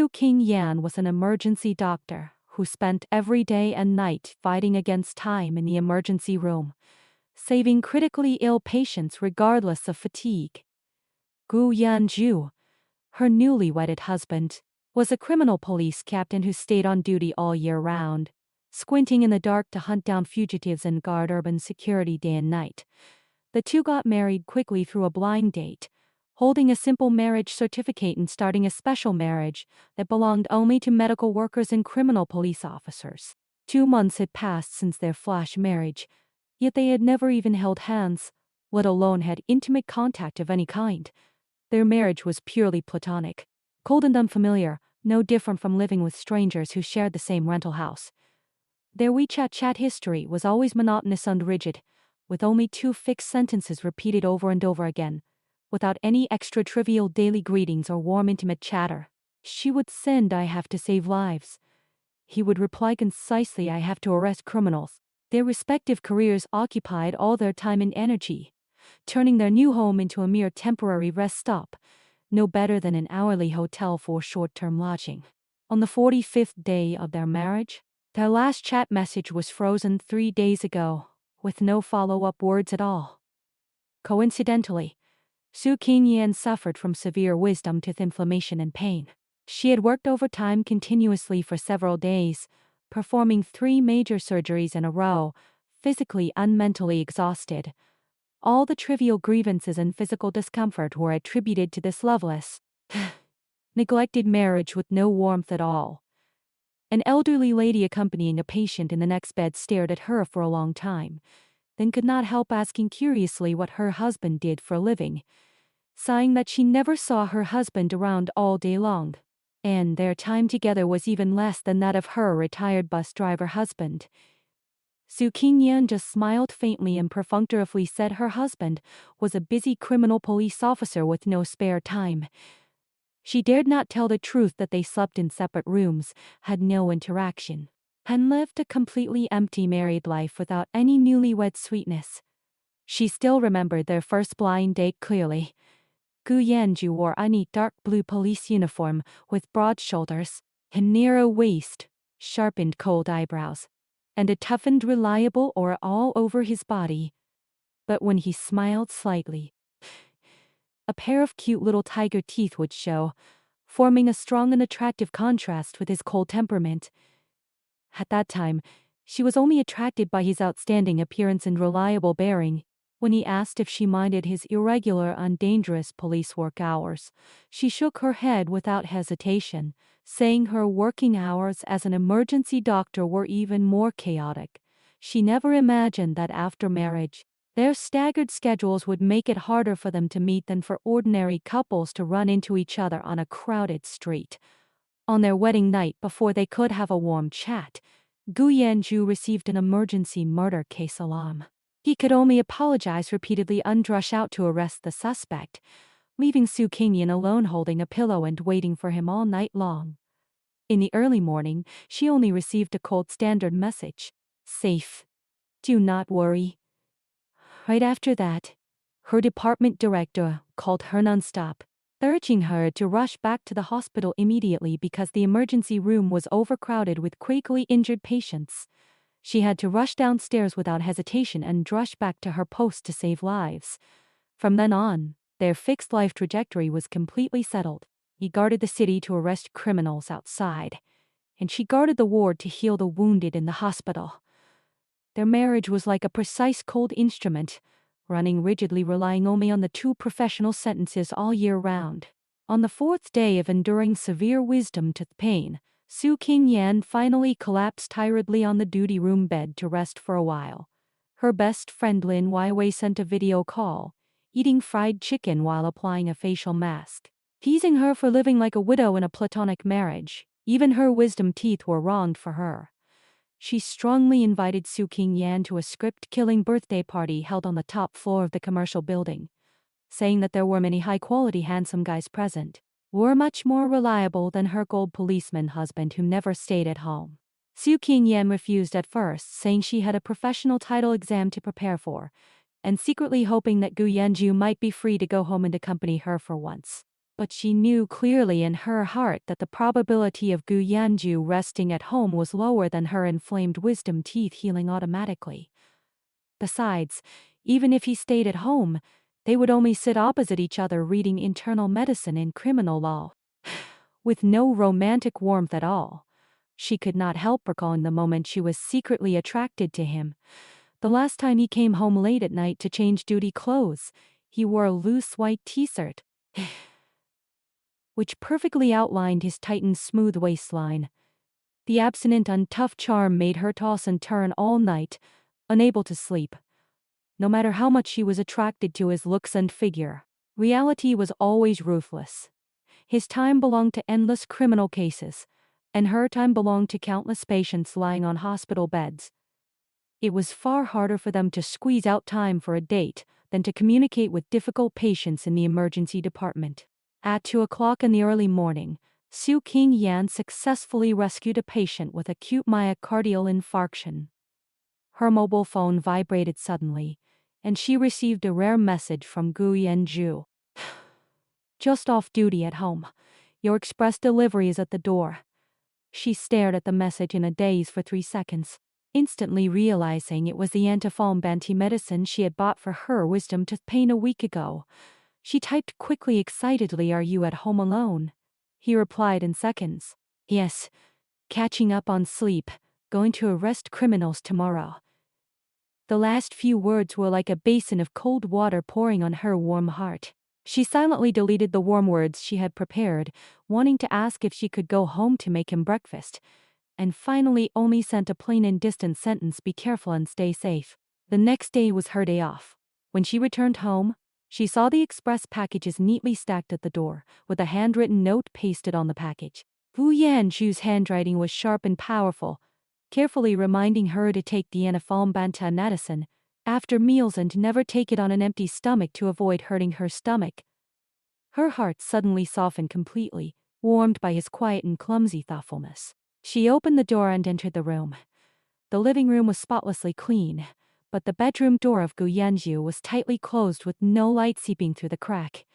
Su Qingyan was an emergency doctor who spent every day and night fighting against time in the emergency room, saving critically ill patients regardless of fatigue. Gu Yanju, her newly wedded husband, was a criminal police captain who stayed on duty all year round, squinting in the dark to hunt down fugitives and guard urban security day and night. The two got married quickly through a blind date, holding a simple marriage certificate and starting a special marriage that belonged only to medical workers and criminal police officers. 2 months had passed since their flash marriage, yet they had never even held hands, let alone had intimate contact of any kind. Their marriage was purely platonic, cold and unfamiliar, no different from living with strangers who shared the same rental house. Their WeChat chat history was always monotonous and rigid, with only 2 fixed sentences repeated over and over again, without any extra trivial daily greetings or warm intimate chatter. She would send, "I have to save lives." He would reply concisely, "I have to arrest criminals." Their respective careers occupied all their time and energy, turning their new home into a mere temporary rest stop, no better than an hourly hotel for short-term lodging. On the 45th day of their marriage, their last chat message was frozen 3 days ago, with no follow-up words at all. Coincidentally, Su Qingyan suffered from severe wisdom tooth inflammation and pain. She had worked overtime continuously for several days, performing 3 major surgeries in a row, physically and mentally exhausted. All the trivial grievances and physical discomfort were attributed to this loveless, neglected marriage with no warmth at all. An elderly lady accompanying a patient in the next bed stared at her for a long time, then could not help asking curiously what her husband did for a living, sighing that she never saw her husband around all day long, and their time together was even less than that of her retired bus driver husband. Su Qingyan just smiled faintly and perfunctorily said her husband was a busy criminal police officer with no spare time. She dared not tell the truth that they slept in separate rooms, had no interaction, and lived a completely empty married life without any newlywed sweetness. She still remembered their first blind date clearly. Gu Yanju wore a neat dark blue police uniform with broad shoulders, a narrow waist, sharpened cold eyebrows, and a toughened reliable aura all over his body. But when he smiled slightly, a pair of cute little tiger teeth would show, forming a strong and attractive contrast with his cold temperament. At that time, she was only attracted by his outstanding appearance and reliable bearing. When he asked if she minded his irregular and dangerous police work hours, she shook her head without hesitation, saying her working hours as an emergency doctor were even more chaotic. She never imagined that after marriage, their staggered schedules would make it harder for them to meet than for ordinary couples to run into each other on a crowded street. On their wedding night, before they could have a warm chat, Gu Yanju received an emergency murder case alarm. He could only apologize repeatedly and rush out to arrest the suspect, leaving Su Qingyan alone holding a pillow and waiting for him all night long. In the early morning, she only received a cold standard message: "Safe. Do not worry." Right after that, her department director called her nonstop, urging her to rush back to the hospital immediately because the emergency room was overcrowded with critically injured patients. She had to rush downstairs without hesitation and rush back to her post to save lives. From then on, their fixed life trajectory was completely settled. He guarded the city to arrest criminals outside, and she guarded the ward to heal the wounded in the hospital. Their marriage was like a precise cold instrument, running rigidly, relying only on the 2 professional sentences all year round. On the 4th day of enduring severe wisdom tooth pain, Su Qingyan finally collapsed tiredly on the duty room bed to rest for a while. Her best friend Lin Weiwei sent a video call, eating fried chicken while applying a facial mask, teasing her for living like a widow in a platonic marriage. Even her wisdom teeth were wronged for her. She strongly invited Su Qingyan to a script-killing birthday party held on the top floor of the commercial building, saying that there were many high-quality handsome guys present, were much more reliable than her gold policeman husband who never stayed at home. Su Qingyan refused at first, saying she had a professional title exam to prepare for, and secretly hoping that Gu Yanju might be free to go home and accompany her for once. But she knew clearly in her heart that the probability of Gu Yanju resting at home was lower than her inflamed wisdom teeth healing automatically. Besides, even if he stayed at home, they would only sit opposite each other reading internal medicine and criminal law. With no romantic warmth at all. She could not help recalling the moment she was secretly attracted to him. The last time he came home late at night to change duty clothes, he wore a loose white t-shirt, which perfectly outlined his tight and smooth waistline. The abstinent untough charm made her toss and turn all night, unable to sleep. No matter how much she was attracted to his looks and figure, reality was always ruthless. His time belonged to endless criminal cases, and her time belonged to countless patients lying on hospital beds. It was far harder for them to squeeze out time for a date than to communicate with difficult patients in the emergency department. At 2 o'clock in the early morning, Su King Yan successfully rescued a patient with acute myocardial infarction. Her mobile phone vibrated suddenly, and she received a rare message from Gu Yanju. Just off duty at home. Your express delivery is at the door. She stared at the message in a daze for 3 seconds, instantly realizing it was the anti medicine she had bought for her wisdom tooth pain a week ago. She typed quickly, excitedly, "Are you at home alone?" He replied in seconds. "Yes. Catching up on sleep. Going to arrest criminals tomorrow." The last few words were like a basin of cold water pouring on her warm heart. She silently deleted the warm words she had prepared, wanting to ask if she could go home to make him breakfast, and finally only sent a plain and distant sentence: "Be careful and stay safe." The next day was her day off. When she returned home, she saw the express packages neatly stacked at the door, with a handwritten note pasted on the package. Gu Yanju's handwriting was sharp and powerful, carefully reminding her to take the anti medicine after meals and never take it on an empty stomach to avoid hurting her stomach. Her heart suddenly softened completely, warmed by his quiet and clumsy thoughtfulness. She opened the door and entered the room. The living room was spotlessly clean, but the bedroom door of Gu Yanju was tightly closed with no light seeping through the crack.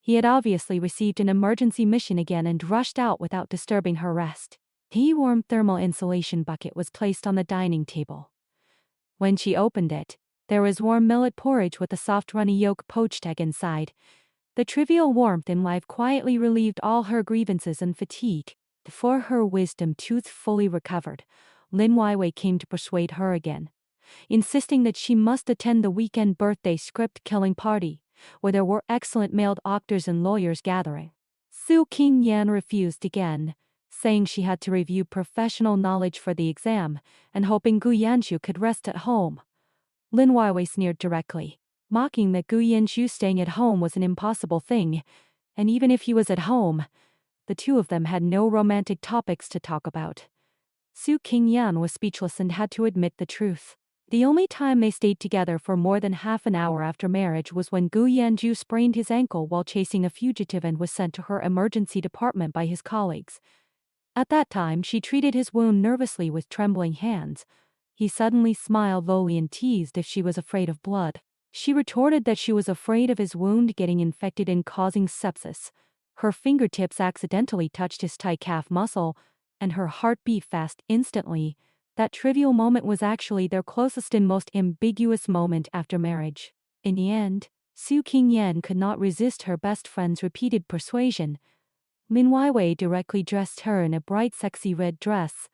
He had obviously received an emergency mission again and rushed out without disturbing her rest. A warm thermal insulation bucket was placed on the dining table. When she opened it, there was warm millet porridge with a soft runny yolk poached egg inside. The trivial warmth in life quietly relieved all her grievances and fatigue. Before her wisdom tooth fully recovered, Lin Weiwei came to persuade her again, insisting that she must attend the weekend birthday script-killing party, where there were excellent male actors and lawyers gathering. Su King Yan refused again, saying she had to review professional knowledge for the exam, and hoping Gu Yanju could rest at home. Lin Weiwei sneered directly, mocking that Gu Yanju staying at home was an impossible thing, and even if he was at home, the two of them had no romantic topics to talk about. Su King Yan was speechless and had to admit the truth. The only time they stayed together for more than half an hour after marriage was when Gu Yanju sprained his ankle while chasing a fugitive and was sent to her emergency department by his colleagues. At that time, she treated his wound nervously with trembling hands. He suddenly smiled lowly and teased if she was afraid of blood. She retorted that she was afraid of his wound getting infected and causing sepsis. Her fingertips accidentally touched his tight calf muscle, and her heart beat fast instantly. That trivial moment was actually their closest and most ambiguous moment after marriage. In the end, Su King Yan could not resist her best friend's repeated persuasion. Lin Weiwei directly dressed her in a bright sexy red dress,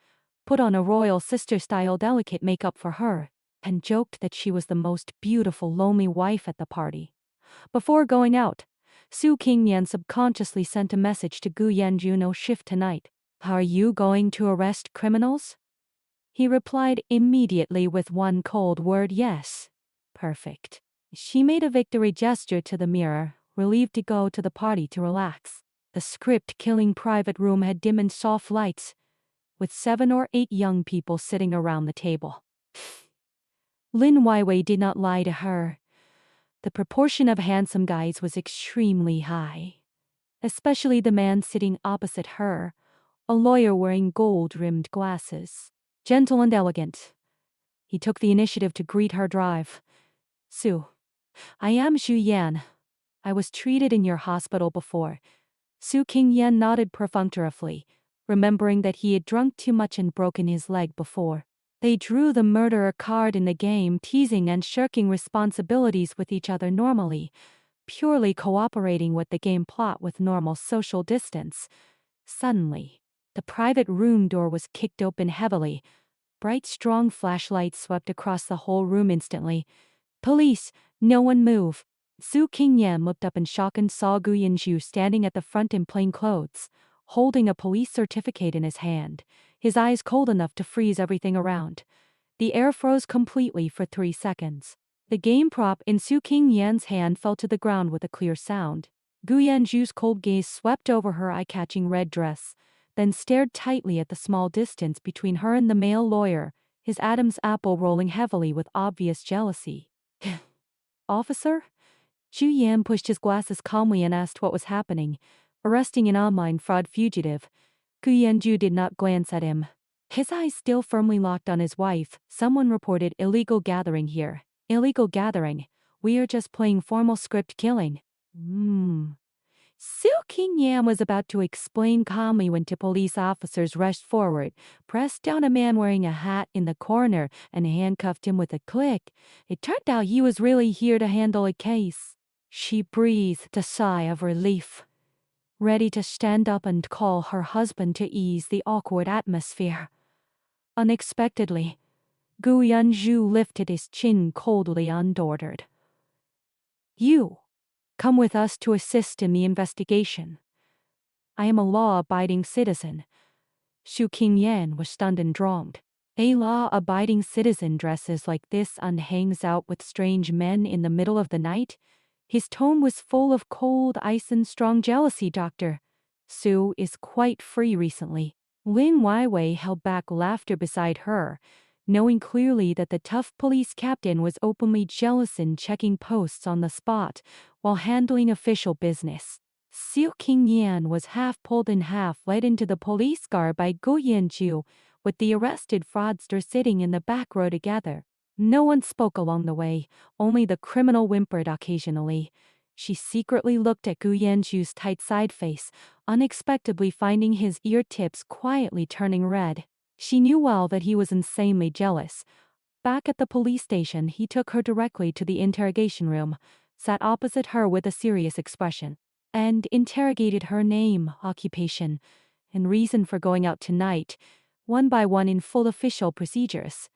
put on a royal sister-style delicate makeup for her, and joked that she was the most beautiful lonely wife at the party. Before going out, Su King Yan subconsciously sent a message to Gu Yanju: "No shift tonight. Are you going to arrest criminals?" He replied immediately with one cold word: "Yes." Perfect. She made a victory gesture to the mirror, relieved to go to the party to relax. The script-killing private room had dim and soft lights, with 7 or 8 young people sitting around the table. Lin Weiwei did not lie to her. The proportion of handsome guys was extremely high, especially the man sitting opposite her, a lawyer wearing gold-rimmed glasses. Gentle and elegant, he took the initiative to greet her drive. "Su, I am Xu Yan. I was treated in your hospital before. Su Qingyan nodded perfunctorily, remembering that he had drunk too much and broken his leg before. They drew the murderer card in the game, teasing and shirking responsibilities with each other normally, purely cooperating with the game plot with normal social distance. Suddenly, the private room door was kicked open heavily. Bright, strong flashlights swept across the whole room instantly. Police! No one move! Su Qingyan looked up in shock and saw Gu Yanju standing at the front in plain clothes, holding a police certificate in his hand, his eyes cold enough to freeze everything around. The air froze completely for 3 seconds. The game prop in Su Qingyan's hand fell to the ground with a clear sound. Gu Yanju's cold gaze swept over her eye-catching red dress, then stared tightly at the small distance between her and the male lawyer, his Adam's apple rolling heavily with obvious jealousy. Officer? Chu Yan pushed his glasses calmly and asked what was happening, arresting an online fraud fugitive. Gu Yanju did not glance at him. His eyes still firmly locked on his wife. Someone reported illegal gathering here. Illegal gathering. We are just playing formal script killing. Su Qingyan was about to explain calmly when two police officers rushed forward, pressed down a man wearing a hat in the corner, and handcuffed him with a click. It turned out he was really here to handle a case. She breathed a sigh of relief, ready to stand up and call her husband to ease the awkward atmosphere. Unexpectedly, Gu Yanju lifted his chin coldly and ordered, "You, come with us to assist in the investigation. I am a law-abiding citizen." Su Qingyan was stunned and drawn. A law-abiding citizen dresses like this and hangs out with strange men in the middle of the night? His tone was full of cold ice and strong jealousy. Doctor, Su is quite free recently. Lin Weiwei held back laughter beside her, knowing clearly that the tough police captain was openly jealous and checking posts on the spot while handling official business. Su Qingyan was half pulled and half led into the police car by Gu Yanju, with the arrested fraudster sitting in the back row together. No one spoke along the way, only the criminal whimpered occasionally. She secretly looked at Gu Yanju's tight side face, unexpectedly finding his ear tips quietly turning red. She knew well that he was insanely jealous. Back at the police station, he took her directly to the interrogation room, sat opposite her with a serious expression, and interrogated her name, occupation, and reason for going out tonight, one by one in full official procedures.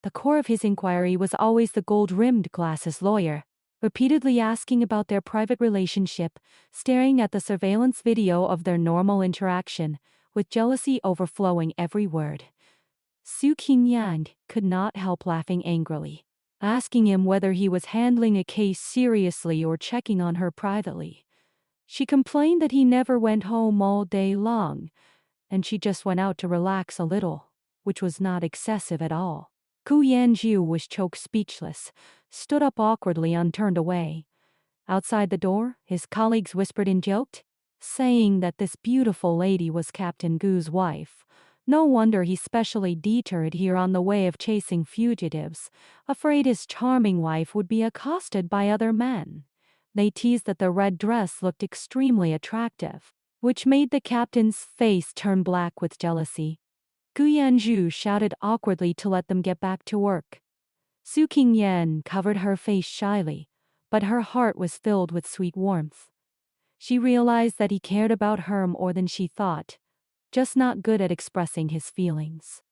The core of his inquiry was always the gold-rimmed glasses lawyer, repeatedly asking about their private relationship, staring at the surveillance video of their normal interaction, with jealousy overflowing every word. Su Qingyan could not help laughing angrily, asking him whether he was handling a case seriously or checking on her privately. She complained that he never went home all day long, and she just went out to relax a little, which was not excessive at all. Gu Yanju was choked speechless, stood up awkwardly and turned away. Outside the door, his colleagues whispered and joked, saying that this beautiful lady was Captain Gu's wife. No wonder he specially deterred here on the way of chasing fugitives, afraid his charming wife would be accosted by other men. They teased that the red dress looked extremely attractive, which made the captain's face turn black with jealousy. Gu Yanju shouted awkwardly to let them get back to work. Su Qingyan covered her face shyly, but her heart was filled with sweet warmth. She realized that he cared about her more than she thought, just not good at expressing his feelings.